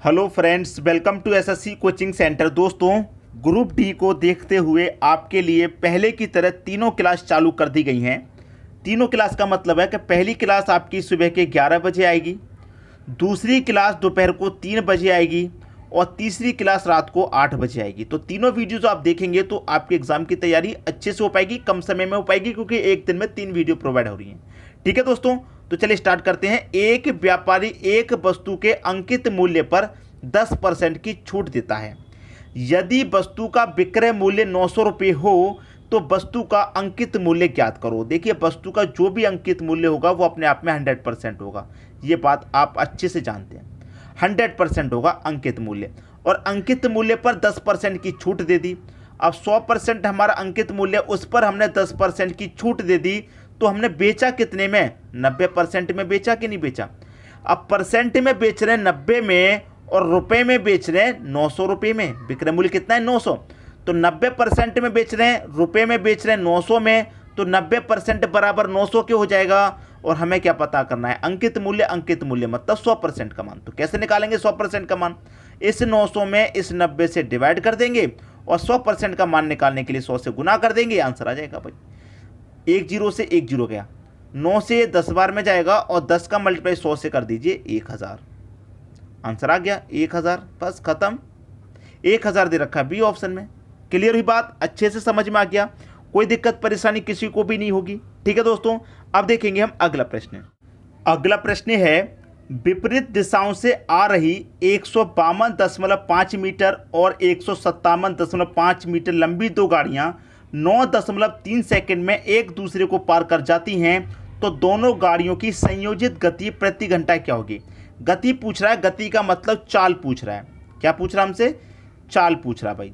Hello friends, welcome to SSC coaching centre. दोस्तों, group D को देखते हुए आपके लिए पहले की तरह तीनों क्लास चालू कर दी गई हैं। तीनों क्लास का मतलब है कि पहली क्लास आपकी सुबह के 11 बजे आएगी, दूसरी क्लास दोपहर को 3 बजे आएगी और तीसरी क्लास रात को 8 बजे आएगी। तो तीनों वीडियो जो आप देखेंगे तो आपके एग्जाम की तैयारी अच्छे से हो पाएगी, कम समय में हो पाएगी, क्योंकि एक दिन में 3 वीडियो प्रोवाइड हो रही हैं। ठीक है दोस्तों, तो चलिए स्टार्ट करते हैं। एक व्यापारी एक वस्तु के अंकित मूल्य पर 10% की छूट देता है। यदि वस्तु का विक्रय मूल्य 900 रुपये हो तो वस्तु का अंकित मूल्य ज्ञात करो। देखिए, वस्तु का जो भी अंकित मूल्य होगा वो अपने आप में 100% होगा, ये बात आप अच्छे से जानते हैं। 100% होगा अंकित मूल्य, और अंकित मूल्य पर 10% की छूट दे दी। अब 100% हमारा अंकित मूल्य, उस पर हमने 10% की छूट दे दी, तो हमने बेचा कितने में? 90% में बेचा कि नहीं बेचा? अब परसेंट में बेच रहे हैं 90 में और रुपए में बेच रहे हैं 900 रुपये में। विक्रय मूल्य कितना है? 900। तो 90% में बेच रहे हैं, रुपए में बेच रहे हैं 900 में, तो 90% बराबर 900 के हो जाएगा। और हमें क्या पता करना है? अंकित मूल्य। अंकित मूल्य मतलब 100% का मान। तो कैसे निकालेंगे 100% का मान? इस 900 में इस 90 से डिवाइड कर देंगे और 100% का मान निकालने के लिए 100 से गुना कर देंगे, आंसर आ जाएगा भाई। 1 0 से 1 0 गया, 9 से 10 बार में जाएगा और 10 का मल्टीप्लाई 100 से कर दीजिए, 1000। आंसर आ गया 1000, बस खत्म। 1000 दे रखा है बी ऑप्शन में। क्लियर हुई बात? अच्छे से समझ में आ गया? कोई दिक्कत परेशानी किसी को भी नहीं होगी। ठीक है दोस्तों, अब देखेंगे हम अगला प्रश्न। अगला प्रश्न है, विपरीत दिशाओं से आ रही 152.5 मीटर और 157.5 मीटर लंबी दो गाड़ियां 9.3 सेकंड में एक दूसरे को पार कर जाती हैं, तो दोनों गाड़ियों की संयोजित गति प्रति घंटा क्या होगी? गति पूछ रहा है, गति का मतलब चाल पूछ रहा है। क्या पूछ रहा है हमसे? चाल पूछ रहा है भाई।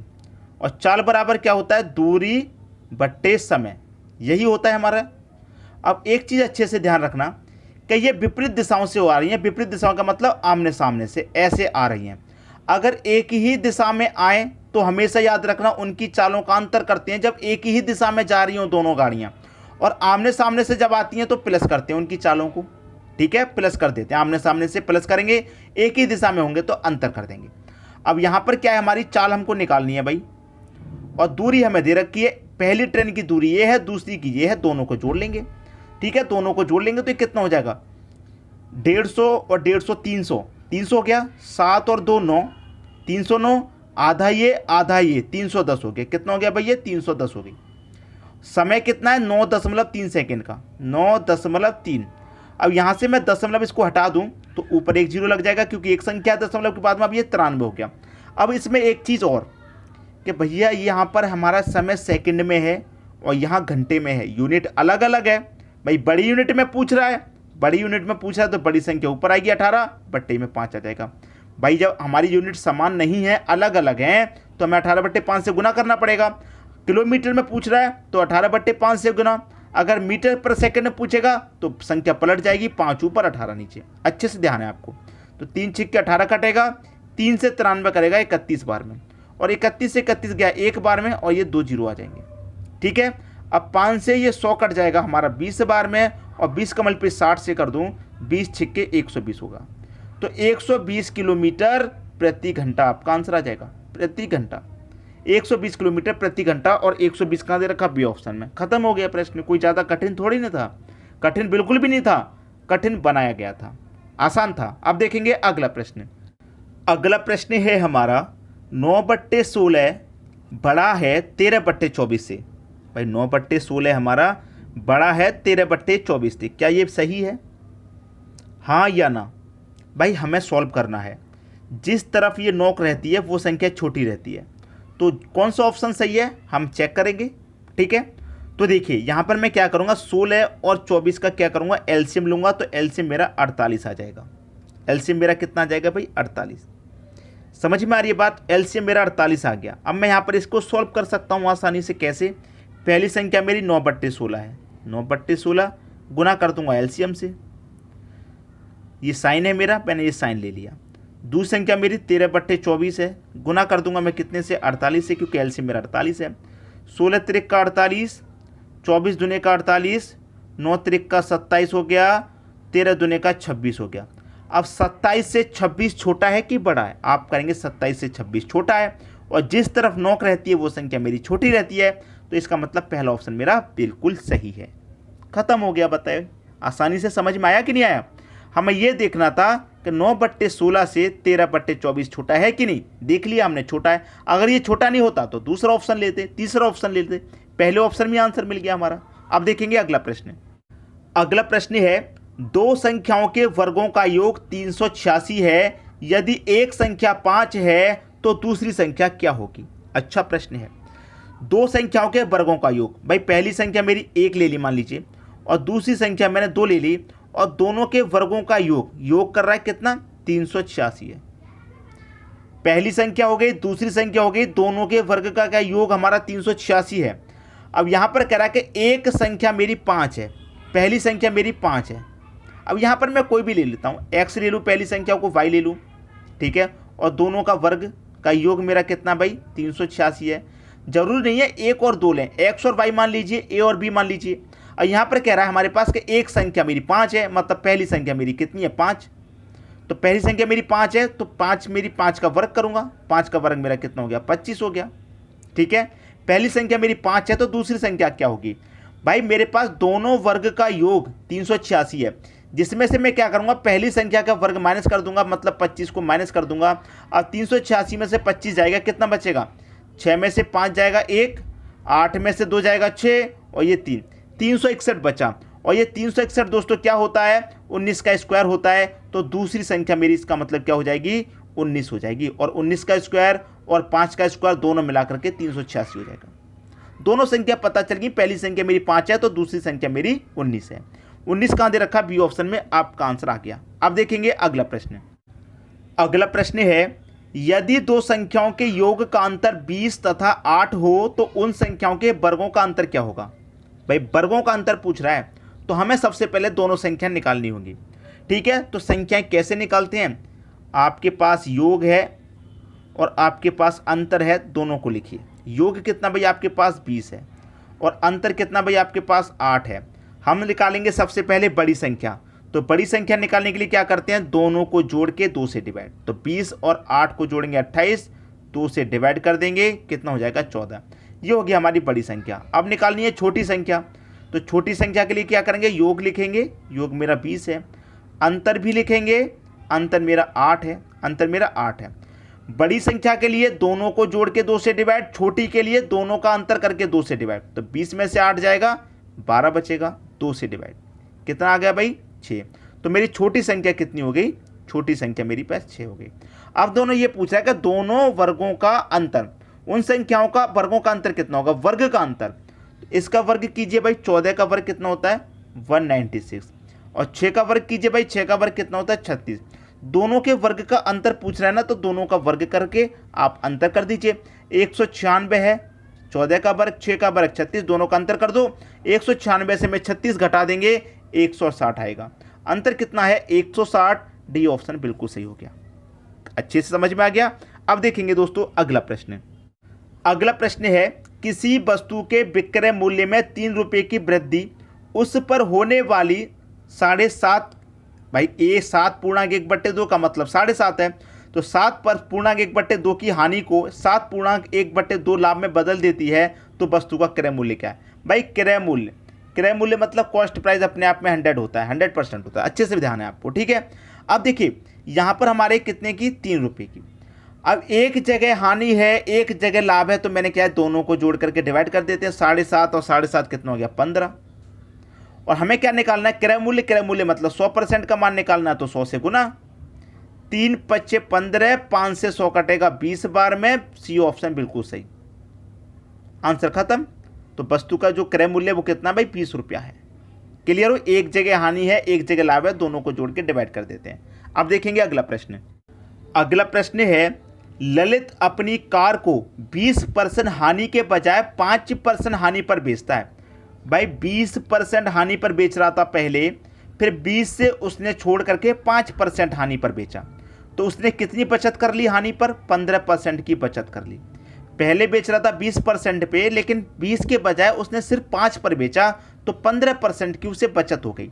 और चाल बराबर क्या होता है? दूरी बट्टे समय, यही होता है हमारा। अब एक चीज़ अच्छे से ध्यान रखना कि ये विपरीत दिशाओं से आ रही हैं। विपरीत दिशाओं का मतलब आमने सामने से ऐसे आ रही हैं। अगर एक ही दिशा में आए तो हमेशा याद रखना उनकी चालों का अंतर करते हैं। जब एक ही दिशा में जा रही हों दोनों गाड़ियां और आमने सामने से जब आती हैं तो प्लस करते हैं उनकी चालों को। ठीक है, प्लस कर देते हैं, आमने सामने से प्लस करेंगे। एक ही दिशा में होंगे तो अंतर कर देंगे। अब यहां पर क्या है? हमारी चाल हमको निकालनी है भाई, और दूरी हमें दे रखी है। पहली ट्रेन की दूरी ये है, दूसरी की ये है, दोनों को जोड़ लेंगे। ठीक है, दोनों को जोड़ लेंगे तो ये कितना हो जाएगा? 150 और 150 300, 300 हो गया। 7 और 2 9, 309, आधा ये 310 हो गया। कितना हो गया भाई? ये 310 हो गई। समय कितना है? 9.3 सेकेंड का, 9.3। अब यहाँ से मैं दशमलव इसको हटा दूँ तो ऊपर 1 0 लग जाएगा, क्योंकि एक संख्या दशमलव के बाद में अब ये 93 हो गया। अब इसमें एक चीज़ और कि भैया यहाँ पर हमारा समय सेकंड में है और यहाँ घंटे में है, यूनिट अलग अलग है भाई। बड़ी यूनिट में पूछ रहा है, बड़ी यूनिट में पूछ रहा है तो बड़ी संख्या ऊपर आएगी 18 बट्टे में 5 आ जाएगा भाई। जब हमारी यूनिट समान नहीं है, अलग अलग हैं, तो हमें 18 बट्टे 5 से गुना करना पड़ेगा। किलोमीटर में पूछ रहा है तो 18 बट्टे 5 से गुना। अगर मीटर पर सेकंड में पूछेगा तो संख्या पलट जाएगी, 5 ऊपर 18 नीचे। अच्छे से ध्यान है आपको। तो 3 छिक्के 18 कटेगा, 3 से 93 करेगा 31 बार में, और 31 से 31 गया एक बार में, और ये 2 0 आ जाएंगे। ठीक है, अब 5 से ये 100 कट जाएगा हमारा 20 बार में, और 20 का मल्टीप्लाई 60 से कर दूं, 20 छिक्के 120 होगा। तो 120 किलोमीटर प्रति घंटा आपका आंसर आ जाएगा। प्रति घंटा 120 किलोमीटर प्रति घंटा, और 120 कहाँ दे रखा? बी ऑप्शन में। खत्म हो गया प्रश्न। कोई ज़्यादा कठिन थोड़ी ना था, कठिन बिल्कुल भी नहीं था, कठिन बनाया गया था, आसान था। अब देखेंगे अगला प्रश्न। अगला प्रश्न है हमारा, 9/16 बड़ा है 13/24 से। भाई 9/16 हमारा बड़ा है 13/24 से, क्या ये सही है? हाँ या ना? भाई हमें सॉल्व करना है। जिस तरफ ये नोक रहती है वो संख्या छोटी रहती है, तो कौन सा ऑप्शन सही है हम चेक करेंगे। ठीक है, तो देखिए यहाँ पर मैं क्या करूँगा, 16 और 24 का क्या करूँगा? एलसीएम लूँगा, तो एलसीएम मेरा 48 आ जाएगा। एलसीएम मेरा कितना आ जाएगा भाई? 48। समझ में आ रही है बात? एलसीएम मेरा 48 आ गया। अब मैं यहाँ पर इसको सॉल्व कर सकता हूँ आसानी से। कैसे? पहली संख्या मेरी 9/16 है, 9/16 गुना कर दूंगा एलसीएम से। ये साइन है मेरा, मैंने ये साइन ले लिया। दूसरी संख्या मेरी 13/24 है, गुना कर दूंगा मैं कितने से? 48 से, क्योंकि एलसीएम मेरा 48 है। 16 त्रिक का 48, 24 दूने का 48, 9 त्रिक का 27 हो गया, 13 दूने का 26 हो गया। अब 27 से 26 छोटा है कि बड़ा है? आप करेंगे 27 से 26 छोटा है, और जिस तरफ नॉक रहती है वो संख्या मेरी छोटी रहती है, तो इसका मतलब पहला ऑप्शन मेरा बिल्कुल सही है। खत्म हो गया। बताए आसानी से समझ में आया कि नहीं आया? हमें ये देखना था कि 9/16 से 13/24 छोटा है कि नहीं। देख लिया हमने छोटा है। अगर ये छोटा नहीं होता तो दूसरा ऑप्शन लेते, तीसरा ऑप्शन लेते, पहले ऑप्शन में आंसर मिल गया हमारा। अब देखेंगे अगला प्रश्न। अगला प्रश्न है, दो संख्याओं के वर्गों का योग 386 है, यदि एक संख्या 5 है तो दूसरी संख्या क्या होगी? अच्छा प्रश्न है। दो संख्याओं के वर्गों का योग, भाई पहली संख्या मेरी 1 ले ली मान लीजिए, और दूसरी संख्या मैंने 2 ले ली, और दोनों के वर्गों का योग कर रहा है कितना? 386 है। पहली संख्या हो गई, दूसरी संख्या हो गई, दोनों के वर्ग का क्या योग हमारा 386 है। अब यहाँ पर कह रहा है कि एक संख्या मेरी 5 है, पहली संख्या मेरी 5 है। अब यहाँ पर मैं कोई भी ले लेता हूँ, x ले लूँ पहली संख्या को, y ले लूँ, ठीक है, और दोनों का वर्ग का योग मेरा कितना भाई? 386 है। जरूरी नहीं है 1 और 2 लें, x और y मान लीजिए, a और b मान लीजिए। और यहाँ पर कह रहा है हमारे पास कि एक संख्या मेरी 5 है, मतलब पहली संख्या मेरी कितनी है? 5। तो पहली संख्या मेरी 5 है, तो 5 मेरी 5 का वर्ग करूँगा, 5 का वर्ग मेरा कितना हो गया? 25 हो गया। ठीक है, पहली संख्या मेरी 5 है, तो दूसरी संख्या क्या होगी? भाई मेरे पास दोनों वर्ग का योग 386 है, जिसमें से मैं क्या करूँगा? पहली संख्या का वर्ग माइनस कर दूंगा, मतलब 25 को माइनस कर दूंगा। अब 386 में से 25 जाएगा, कितना बचेगा? 6 में से 5 जाएगा 1, 8 में से 2 जाएगा 6, और ये 3, 361 बचा। और ये 361 दोस्तों क्या होता है? 19 का स्क्वायर होता है। तो दूसरी संख्या मेरी इसका मतलब क्या हो जाएगी? 19 हो जाएगी। और 19 का स्क्वायर और 5 का स्क्वायर दोनों मिलाकर के 386 हो जाएगा। दोनों संख्या पता चल गई, पहली संख्या मेरी 5 है तो दूसरी संख्या मेरी 19 है। 19 कहाँ दे रखा? बी ऑप्शन में आपका आंसर आ गया। अब देखेंगे अगला प्रश्न। अगला प्रश्न है, यदि दो संख्याओं के योग का अंतर 20 तथा 8 हो तो उन संख्याओं के वर्गों का अंतर क्या होगा? भाई वर्गों का अंतर पूछ रहा है, तो हमें सबसे पहले दोनों संख्या निकालनी होंगी। ठीक है, तो संख्याएं कैसे निकालते हैं? आपके पास योग है और आपके पास अंतर है, दोनों को लिखिए। योग कितना भाई? आपके पास 20 है, और अंतर कितना भाई? आपके पास 8 है। हम निकालेंगे सबसे पहले बड़ी संख्या। तो बड़ी संख्या निकालने के लिए क्या करते हैं? दोनों को जोड़ के 2 से डिवाइड। तो 20 और 8 को जोड़ेंगे 28, 2 से डिवाइड कर देंगे, कितना हो जाएगा? 14। ये होगी हमारी बड़ी संख्या। अब निकालनी है छोटी संख्या। तो छोटी संख्या के लिए क्या करेंगे? योग लिखेंगे, योग मेरा 20 है। अंतर भी लिखेंगे, अंतर मेरा 8 है, अंतर मेरा 8 है। बड़ी संख्या के लिए दोनों को जोड़ के 2 से डिवाइड, छोटी के लिए दोनों का अंतर करके 2 से डिवाइड। तो 20 में से 8 जाएगा, 12 बचेगा, 2 से डिवाइड, कितना आ गया भाई? 6। तो मेरी छोटी संख्या कितनी हो गई? छोटी संख्या मेरी पास 6 हो गई। अब दोनों ये पूछ रहा है कि दोनों वर्गों का अंतर, उन संख्याओं का वर्गों का अंतर कितना होगा? वर्ग का अंतर। तो इसका वर्ग कीजिए भाई, 14 का वर्ग कितना होता है? 196। और 6 का वर्ग कीजिए भाई, 6 का वर्ग कितना होता है? 36। दोनों के वर्ग का अंतर पूछ रहा है ना, तो दोनों का वर्ग करके आप अंतर कर दीजिए। 196 है, 14 का वर्ग, 6 का वर्ग 36, दोनों का अंतर कर दो। 196 से मैं 36 घटा देंगे, 160 आएगा। अंतर कितना है? 160। डी ऑप्शन बिल्कुल सही हो गया। अच्छे से समझ में आ गया। अब देखेंगे दोस्तों अगला प्रश्न। अगला प्रश्न है, किसी वस्तु के विक्रय मूल्य में 3 रुपये की वृद्धि, उस पर होने वाली 7.5, भाई ए 7.1/2 का मतलब 7.5 है, तो 7 पर पूर्णांक 1/2 की हानि को 7.1/2 लाभ में बदल देती है, तो वस्तु का क्रय मूल्य क्या है? भाई क्रय मूल्य, क्रय मूल्य मतलब कॉस्ट प्राइस अपने आप में 100 होता है, 100% होता है। अच्छे से ध्यान है आपको, ठीक है। अब देखिए यहाँ पर हमारे कितने की? 3 रुपये की। अब एक जगह हानि है, एक जगह लाभ है, तो मैंने क्या है? दोनों को जोड़ करके डिवाइड कर देते हैं। 7.5 और 7.5 कितना हो गया? 15। और हमें क्या निकालना है? क्रय मूल्य। क्रय मूल्य मतलब 100% का मान निकालना है, तो 100 से गुना। 3 × 5 = 15, 5 से 100 कटेगा 20 बार में। सी ऑप्शन बिल्कुल सही, आंसर खत्म। तो वस्तु का जो क्रय मूल्य वो कितना भाई? 20 रुपया है। क्लियर हो? एक जगह हानि है, एक जगह लाभ है, दोनों को जोड़ के डिवाइड कर देते हैं। अब देखेंगे अगला प्रश्न। अगला प्रश्न है, ललित अपनी कार को 20% हानि के बजाय 5% हानि पर बेचता है। भाई 20% हानि पर बेच रहा था पहले, फिर 20 से उसने छोड़ करके 5% हानि पर बेचा, तो उसने कितनी बचत कर ली हानि पर? 15% की बचत कर ली। पहले बेच रहा था 20% पे, लेकिन 20 के बजाय उसने सिर्फ 5 पर बेचा, तो 15% की उसे बचत हो गई।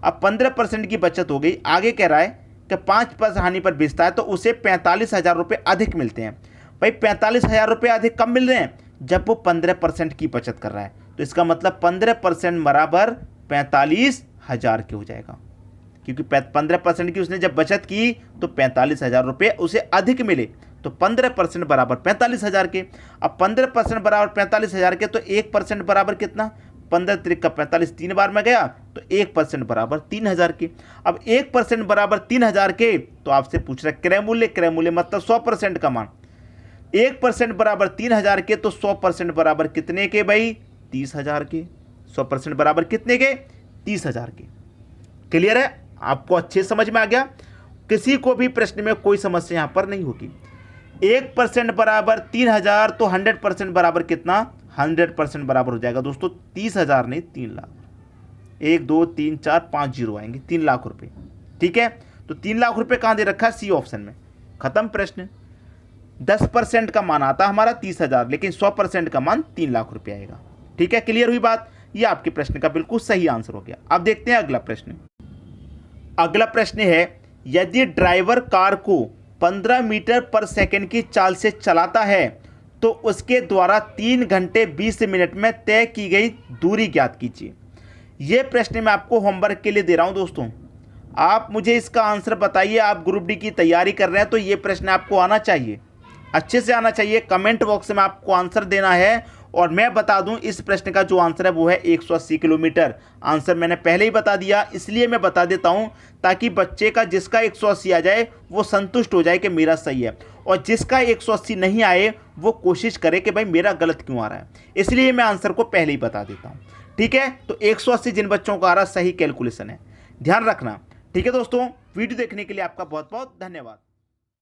अब 15% की बचत हो गई। आगे कह रहा है कि 5% हानि पर बेचता है तो उसे 45,000 रुपये अधिक मिलते हैं। भाई 45,000 रुपये अधिक कब मिल रहे हैं? जब वो 15% की बचत कर रहा है। तो इसका मतलब 15% बराबर 45,000 के हो जाएगा, क्योंकि 15% की उसने जब बचत की तो 45,000 रुपये उसे अधिक मिले, तो 15% बराबर 45,000 के। अब 15% बराबर 45,000 के, तो 1% बराबर कितना? 15 त्रिक का 45 3 बार में गया, तो 1% बराबर 3,000 के। अब 1% बराबर 3,000 के, तो आपसे पूछ रहा है क्रय मूल्य, क्रय मूल्य मतलब 100% का मान। 1% बराबर 3,000 के, तो 100% बराबर कितने के भाई? 30,000 के। 100% बराबर कितने के? 30,000 के। क्लियर है? आपको अच्छे समझ में आ गया? किसी को भी प्रश्न में कोई समस्या यहां पर नहीं होगी। 1% बराबर 3,000, तो 100% बराबर कितना? 100% बराबर हो जाएगा दोस्तों 30,000 नहीं 3 लाख। 1 2 3 4 5 जीरो आएंगे, 3 लाख रुपए। ठीक है, तो 3 लाख रुपए कहां दे रखा है? सी ऑप्शन में। खत्म प्रश्न। 10% का मान आता हमारा 30,000, लेकिन 100% का मान 3 लाख रुपए आएगा। ठीक है, क्लियर हुई बात? ये आपके प्रश्न का बिल्कुल सही आंसर हो गया। अब देखते हैं अगला प्रश्न। अगला प्रश्न है, यदि ड्राइवर कार को 15 मीटर पर सेकंड की चाल से चलाता है तो उसके द्वारा 3 घंटे 20 मिनट में तय की गई दूरी ज्ञात कीजिए। यह प्रश्न मैं आपको होमवर्क के लिए दे रहा हूं दोस्तों। आप मुझे इसका आंसर बताइए। आप ग्रुप डी की तैयारी कर रहे हैं तो यह प्रश्न आपको आना चाहिए, अच्छे से आना चाहिए। कमेंट बॉक्स में आपको आंसर देना है। और मैं बता दूं, इस प्रश्न का जो आंसर है वो है 180 किलोमीटर। आंसर मैंने पहले ही बता दिया, इसलिए मैं बता देता हूं ताकि बच्चे का जिसका 180 आ जाए वो संतुष्ट हो जाए कि मेरा सही है, और जिसका 180 नहीं आए वो कोशिश करे कि भाई मेरा गलत क्यों आ रहा है। इसलिए मैं आंसर को पहले ही बता देता हूं। ठीक है, तो 180 जिन बच्चों को आ रहा, सही कैलकुलेशन है, ध्यान रखना। ठीक है दोस्तों, वीडियो देखने के लिए आपका बहुत बहुत धन्यवाद।